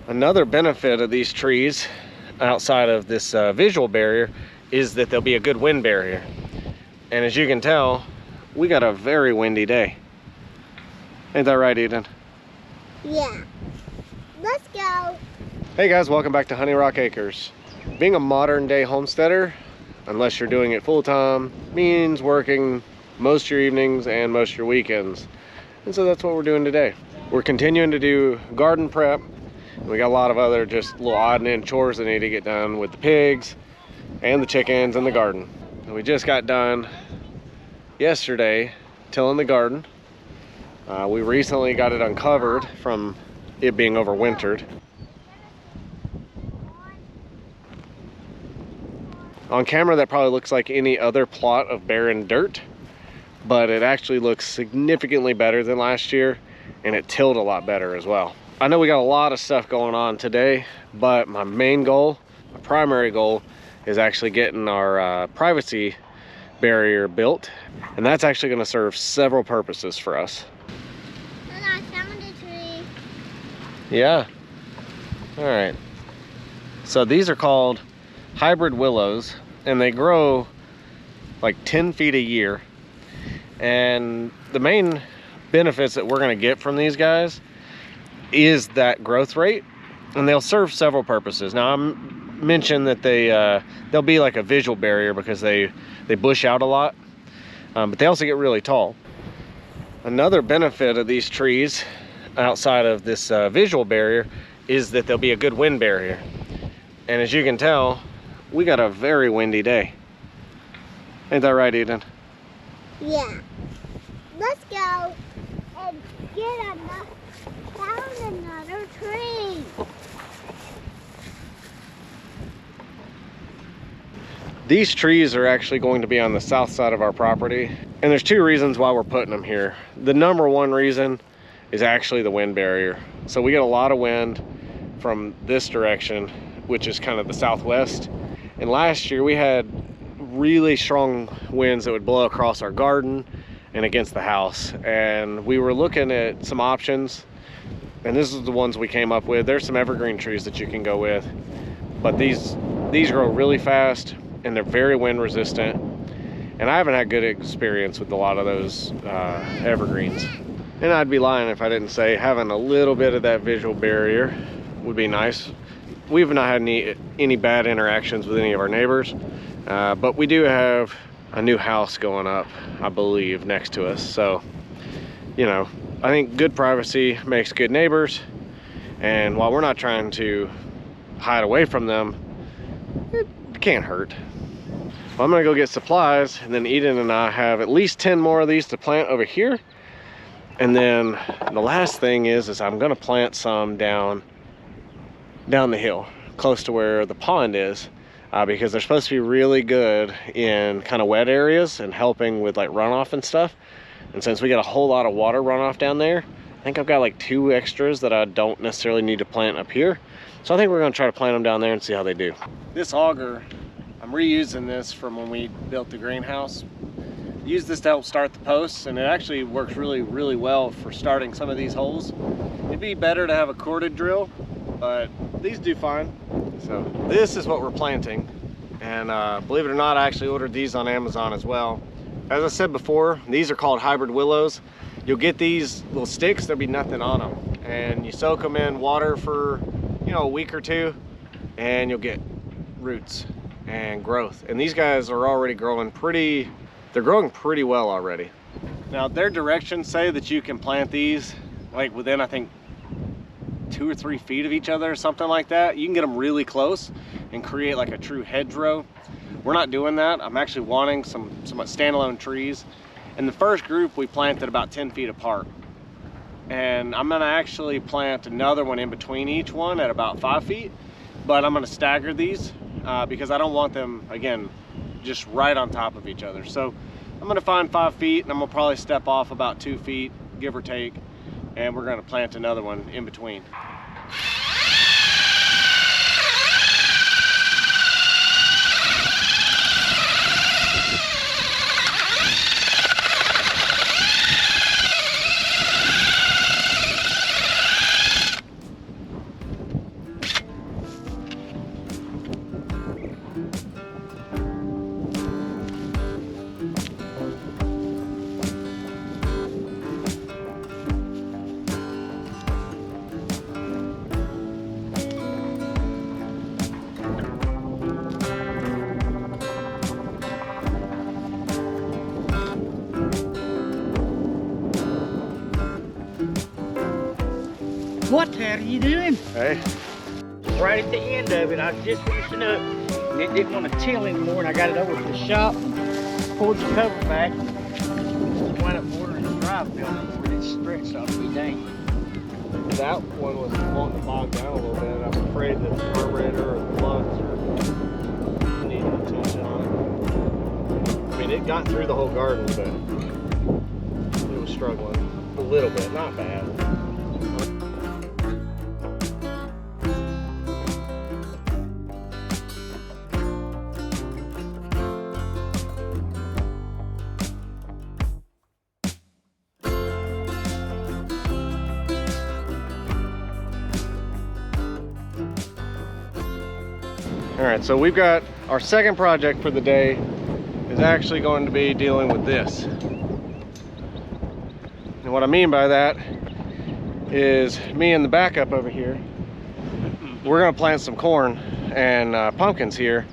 Another benefit of these trees outside of this visual barrier is that there'll be a good wind barrier. And as you can tell, we got a very windy day. Ain't that right, Eden? Yeah. Let's go. Hey guys, welcome back to Honey Rock Acres. Being a modern day homesteader, unless you're doing it full time, means working most of your evenings and most of your weekends. And so that's what we're doing today. We're continuing to do garden prep. We got a lot of other just little odd and end chores that need to get done with the pigs and the chickens and the garden. And we just got done yesterday tilling the garden. We recently got it uncovered from it being overwintered. On camera that probably looks like any other plot of barren dirt, but it actually looks significantly better than last year, and it tilled a lot better as well. I know we got a lot of stuff going on today, but my main goal, my primary goal, is actually getting our privacy barrier built, and that's actually going to serve several purposes for us. And I found a tree. Yeah. All right. So these are called hybrid willows, and they grow like 10 feet a year. And the main benefits that we're going to get from these guys is that growth rate, and they'll serve several purposes. Now I mentioned that they'll be like a visual barrier because they bush out a lot, but they also get really tall. Another benefit of these trees outside of this visual barrier is that there'll be a good wind barrier. And as you can tell, we got a very windy day. Ain't that right, Eden? Yeah. Let's go and found another tree. These trees are actually going to be on the south side of our property, and there's two reasons why we're putting them here. The number one reason is actually the wind barrier. So we get a lot of wind from this direction, which is kind of the southwest. And last year we had really strong winds that would blow across our garden and against the house. And we were looking at some options, and this is the ones we came up with. There's some evergreen trees that you can go with, but these grow really fast and they're very wind resistant. And I haven't had good experience with a lot of those evergreens. And I'd be lying if I didn't say having a little bit of that visual barrier would be nice. We've not had any bad interactions with any of our neighbors, but we do have a new house going up, I believe, next to us. So, you know, I think good privacy makes good neighbors. And while we're not trying to hide away from them, it can't hurt. Well, I'm gonna go get supplies, and then Eden and I have at least 10 more of these to plant over here. And then the last thing is I'm gonna plant some down the hill, close to where the pond is, because they're supposed to be really good in kind of wet areas and helping with like runoff and stuff. And since we got a whole lot of water runoff down there, I think I've got like 2 extras that I don't necessarily need to plant up here. So I think we're gonna try to plant them down there and see how they do. This auger, I'm reusing this from when we built the greenhouse. Use this to help start the posts, and it actually works really, really well for starting some of these holes. It'd be better to have a corded drill, but these do fine. So this is what we're planting, and believe it or not, I actually ordered these on Amazon as well. As I said before, these are called hybrid willows. You'll get these little sticks, there'll be nothing on them, and you soak them in water for, you know, a week or two, and you'll get roots and growth. And these guys are already growing they're growing pretty well already. Now their directions say that you can plant these like within, I think, 2 or 3 feet of each other or something like that. You can get them really close and create like a true hedgerow. We're not doing that. I'm actually wanting some standalone trees. In the first group we planted about 10 feet apart, and I'm gonna actually plant another one in between each one at about 5 feet, but I'm gonna stagger these because I don't want them, again, just right on top of each other. So I'm gonna find 5 feet, and I'm gonna probably step off about 2 feet, give or take, and we're gonna plant another one in between. What the hell are you doing? Hey. Right at the end of it, I was just finishing up. And it didn't want to till anymore, and I got it over to the shop and pulled the cover back. Just wound up ordering a drive belt where it stretched off to be dang. That one was wanting to bog down a little bit. I'm afraid that the carburetor or the plugs are needing attention on it. I mean, it got through the whole garden, but it was struggling a little bit, not bad. All right, so we've got our second project for the day is actually going to be dealing with this. And what I mean by that is me and the backup over here, we're gonna plant some corn and pumpkins here.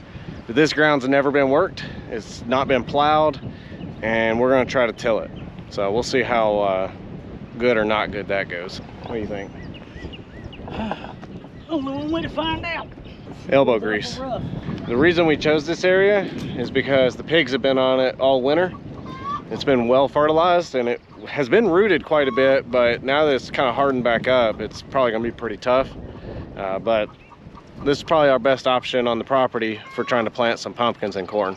But this ground's never been worked, it's not been plowed, and we're gonna try to till it. So we'll see how good or not good that goes. What do you think? Only one way to find out. Elbow grease. The reason we chose this area is because the pigs have been on it all winter. It's been well fertilized and it has been rooted quite a bit, but now that it's kind of hardened back up, it's probably gonna be pretty tough. But this is probably our best option on the property for trying to plant some pumpkins and corn.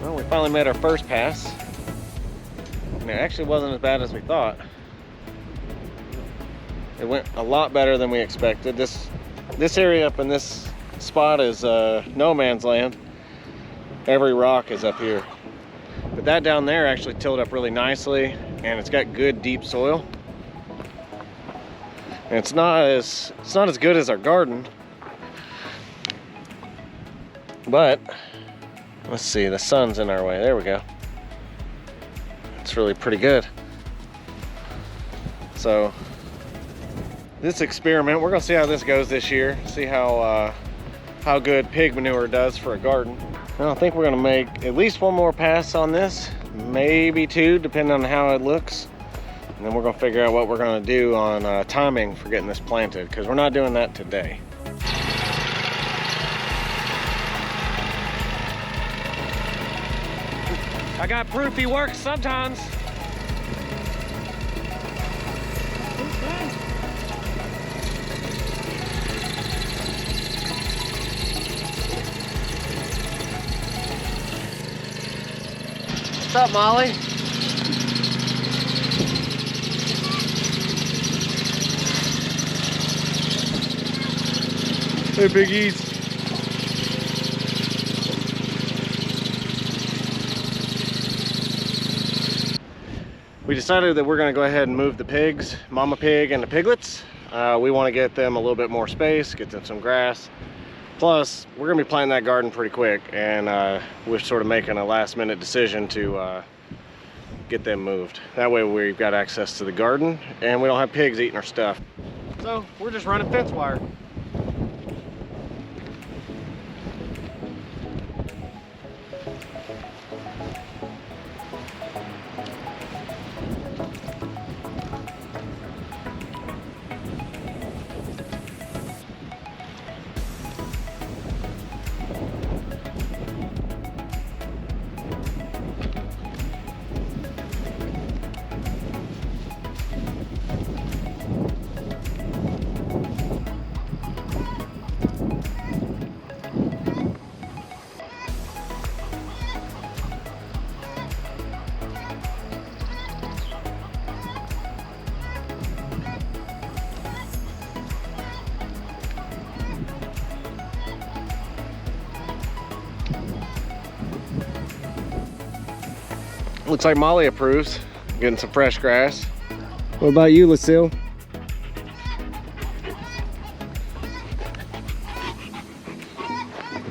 Well, we finally made our first pass, and it actually wasn't as bad as we thought. It went a lot better than we expected. This area up in this spot is no man's land. Every rock is up here, but that down there actually tilled up really nicely, and it's got good deep soil. And it's not as good as our garden, but let's see, the sun's in our way. There we go. It's really pretty good. So this experiment, we're gonna see how this goes this year. See how good pig manure does for a garden. And I think we're gonna make at least one more pass on this, maybe two, depending on how it looks. And then we're gonna figure out what we're gonna do on timing for getting this planted, because we're not doing that today. I got proof he works sometimes. What's up, Molly? Hey, Biggies. We decided that we're going to go ahead and move the pigs, mama pig and the piglets. We want to get them a little bit more space, get them some grass. Plus, we're going to be planting that garden pretty quick, and we're sort of making a last-minute decision to get them moved. That way we've got access to the garden, and we don't have pigs eating our stuff. So we're just running fence wire. Looks like Molly approves. Getting some fresh grass. What about you, Lucille?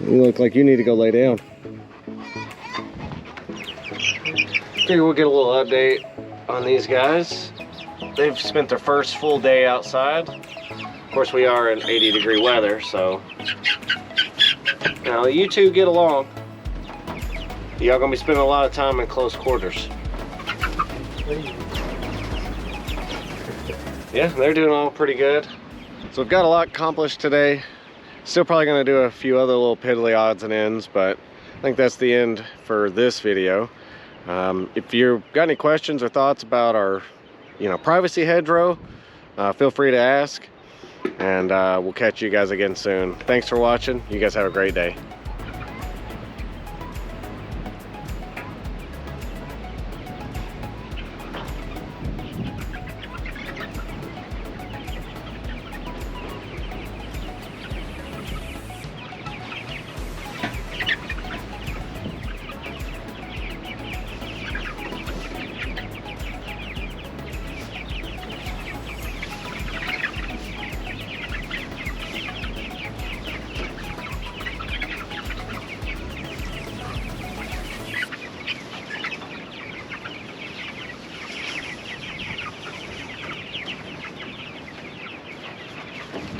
You look like you need to go lay down. Figure we'll get a little update on these guys. They've spent their first full day outside. Of course, we are in 80-degree weather, so now you two get along. Y'all gonna be spending a lot of time in close quarters. Yeah, they're doing all pretty good. So we've got a lot accomplished today. Still probably gonna do a few other little piddly odds and ends, but I think that's the end for this video. If you've got any questions or thoughts about our, privacy hedgerow, feel free to ask, and we'll catch you guys again soon. Thanks for watching. You guys have a great day.